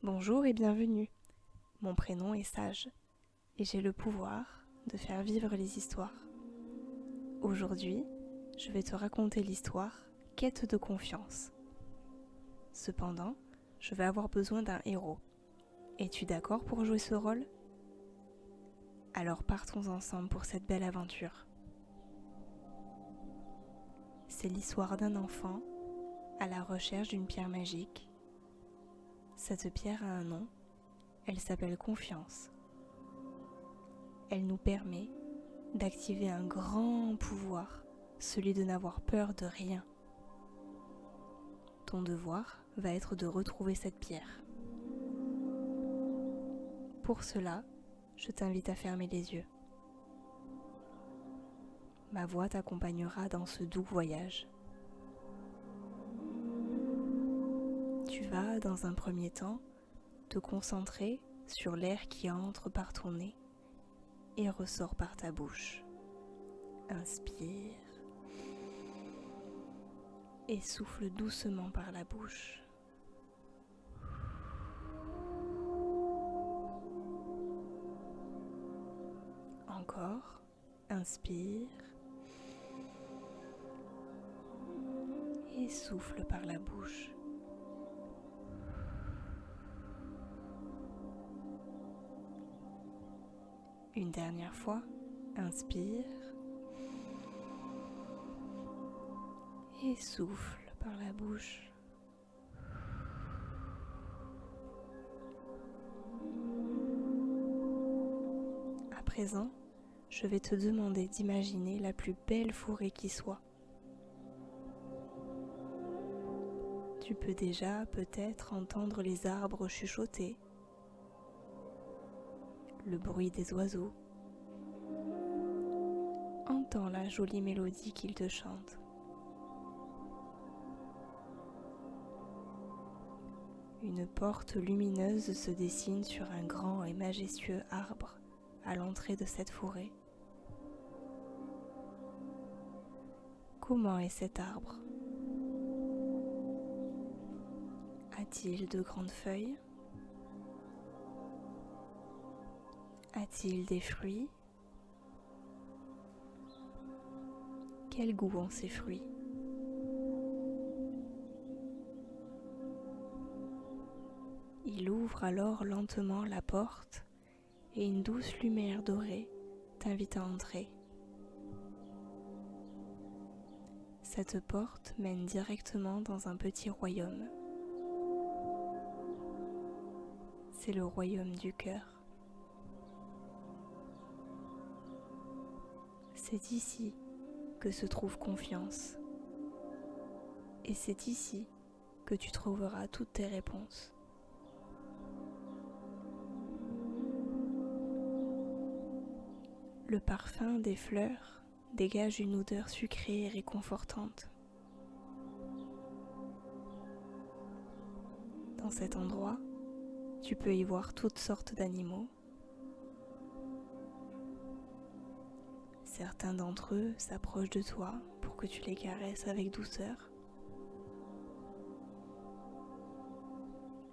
Bonjour et bienvenue. Mon prénom est Sage et j'ai le pouvoir de faire vivre les histoires. Aujourd'hui, je vais te raconter l'histoire Quête de confiance. Cependant, je vais avoir besoin d'un héros. Es-tu d'accord pour jouer ce rôle ? Alors partons ensemble pour cette belle aventure. C'est l'histoire d'un enfant à la recherche d'une pierre magique. Cette pierre a un nom, elle s'appelle Confiance. Elle nous permet d'activer un grand pouvoir, celui de n'avoir peur de rien. Ton devoir va être de retrouver cette pierre. Pour cela, je t'invite à fermer les yeux. Ma voix t'accompagnera dans ce doux voyage. Tu vas, dans un premier temps, te concentrer sur l'air qui entre par ton nez et ressort par ta bouche. Inspire et souffle doucement par la bouche. Encore, inspire et souffle par la bouche. Une dernière fois, inspire et souffle par la bouche. À présent, je vais te demander d'imaginer la plus belle forêt qui soit. Tu peux déjà peut-être entendre les arbres chuchoter, le bruit des oiseaux. Entends la jolie mélodie qu'ils te chantent. Une porte lumineuse se dessine sur un grand et majestueux arbre à l'entrée de cette forêt. Comment est cet arbre ? A-t-il de grandes feuilles ? A-t-il des fruits ? Quel goût ont ces fruits ? Il ouvre alors lentement la porte et une douce lumière dorée t'invite à entrer. Cette porte mène directement dans un petit royaume. C'est le royaume du cœur. C'est ici que se trouve Confiance. Et c'est ici que tu trouveras toutes tes réponses. Le parfum des fleurs dégage une odeur sucrée et réconfortante. Dans cet endroit, tu peux y voir toutes sortes d'animaux. Certains d'entre eux s'approchent de toi pour que tu les caresses avec douceur.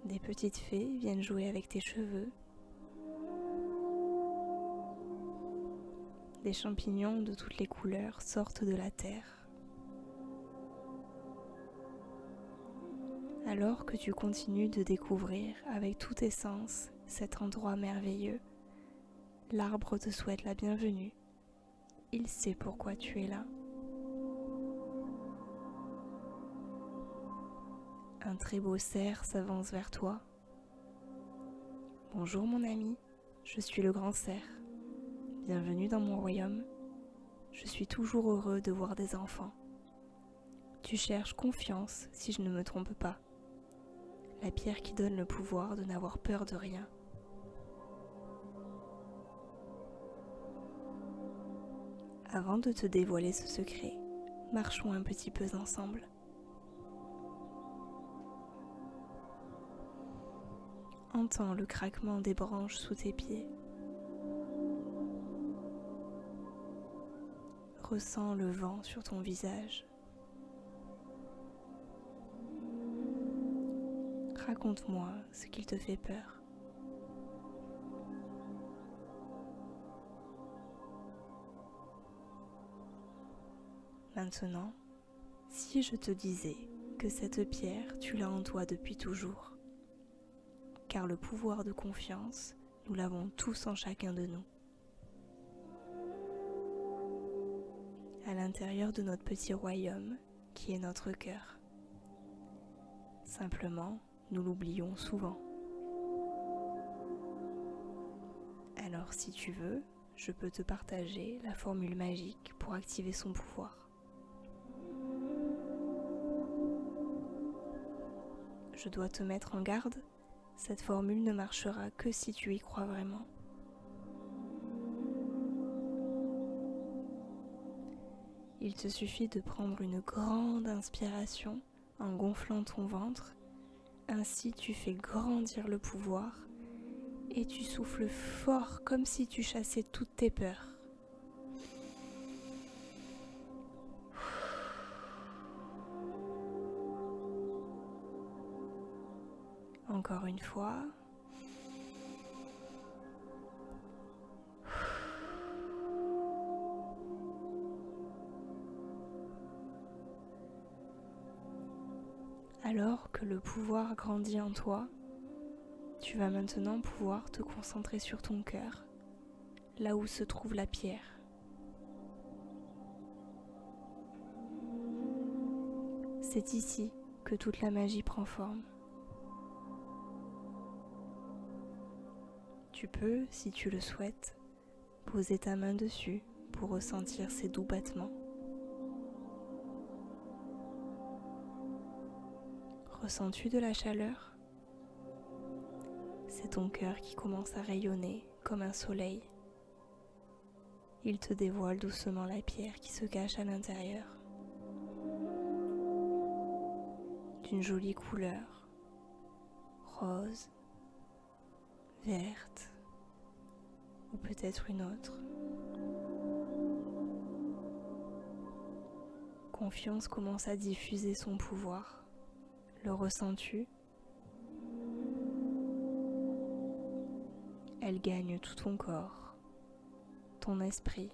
Des petites fées viennent jouer avec tes cheveux. Des champignons de toutes les couleurs sortent de la terre. Alors que tu continues de découvrir avec tous tes sens cet endroit merveilleux, l'arbre te souhaite la bienvenue. Il sait pourquoi tu es là. Un très beau cerf s'avance vers toi. Bonjour mon ami, je suis le grand cerf. Bienvenue dans mon royaume. Je suis toujours heureux de voir des enfants. Tu cherches confiance, si je ne me trompe pas. La pierre qui donne le pouvoir de n'avoir peur de rien. Avant de te dévoiler ce secret, marchons un petit peu ensemble. Entends le craquement des branches sous tes pieds. Ressens le vent sur ton visage. Raconte-moi ce qu'il te fait peur. Maintenant, si je te disais que cette pierre, tu l'as en toi depuis toujours, car le pouvoir de confiance, nous l'avons tous en chacun de nous. À l'intérieur de notre petit royaume, qui est notre cœur. Simplement, nous l'oublions souvent. Alors si tu veux, je peux te partager la formule magique pour activer son pouvoir. Je dois te mettre en garde, cette formule ne marchera que si tu y crois vraiment. Il te suffit de prendre une grande inspiration en gonflant ton ventre, ainsi tu fais grandir le pouvoir et tu souffles fort comme si tu chassais toutes tes peurs. Encore une fois. Alors que le pouvoir grandit en toi, tu vas maintenant pouvoir te concentrer sur ton cœur, là où se trouve la pierre. C'est ici que toute la magie prend forme. Tu peux, si tu le souhaites, poser ta main dessus pour ressentir ses doux battements. Ressens-tu de la chaleur ? C'est ton cœur qui commence à rayonner comme un soleil. Il te dévoile doucement la pierre qui se cache à l'intérieur. D'une jolie couleur, rose, verte ou peut-être une autre. Confiance commence à diffuser son pouvoir. Le ressens-tu ? Elle gagne tout ton corps, ton esprit.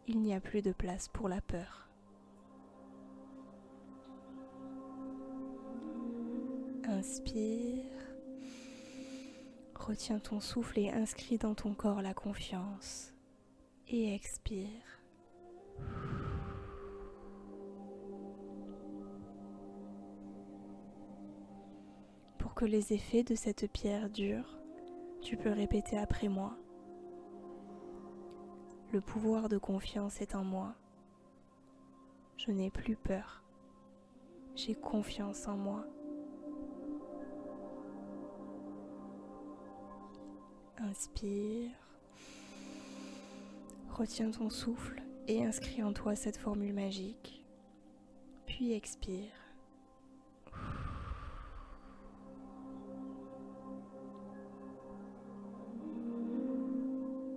Il n'y a plus de place pour la peur. Inspire, retiens ton souffle et inscris dans ton corps la confiance. Et expire. Pour que les effets de cette pierre durent, tu peux répéter après moi. Le pouvoir de confiance est en moi. Je n'ai plus peur. J'ai confiance en moi. Inspire. Retiens ton souffle et inscris en toi cette formule magique. Puis expire.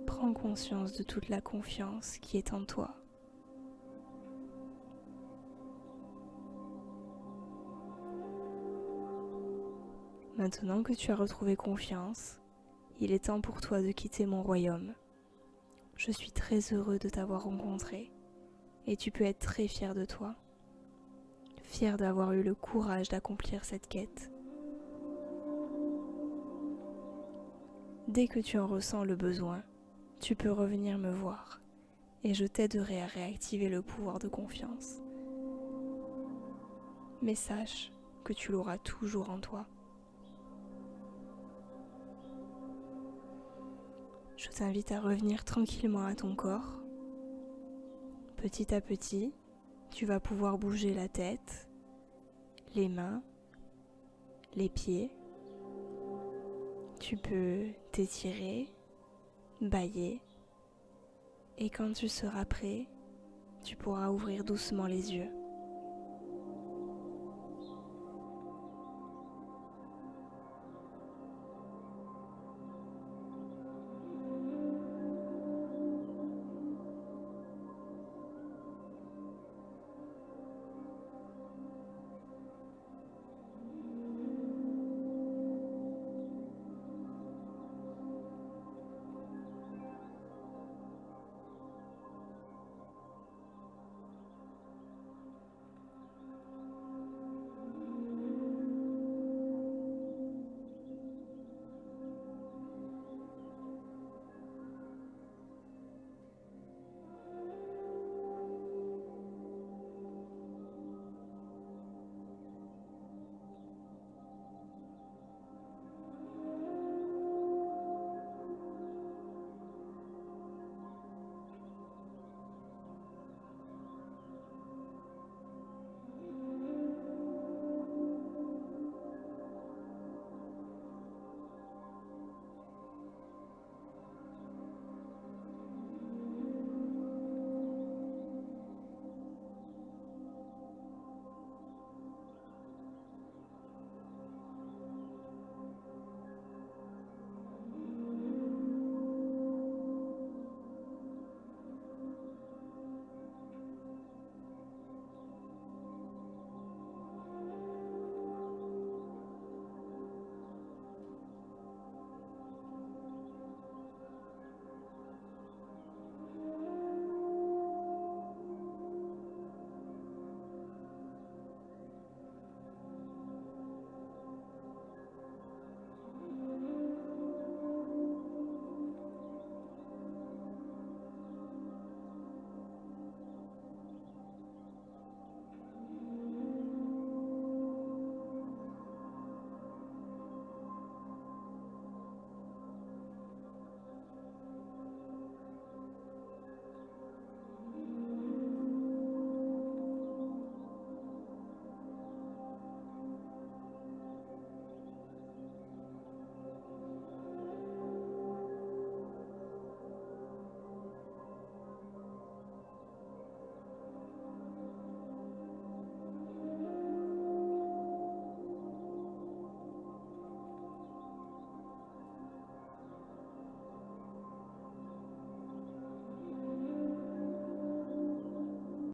Prends conscience de toute la confiance qui est en toi. Maintenant que tu as retrouvé confiance, il est temps pour toi de quitter mon royaume. Je suis très heureux de t'avoir rencontré et tu peux être très fier de toi. Fier d'avoir eu le courage d'accomplir cette quête. Dès que tu en ressens le besoin, tu peux revenir me voir et je t'aiderai à réactiver le pouvoir de confiance. Mais sache que tu l'auras toujours en toi. Je t'invite à revenir tranquillement à ton corps. Petit à petit, tu vas pouvoir bouger la tête, les mains, les pieds. Tu peux t'étirer, bâiller. Et quand tu seras prêt, tu pourras ouvrir doucement les yeux.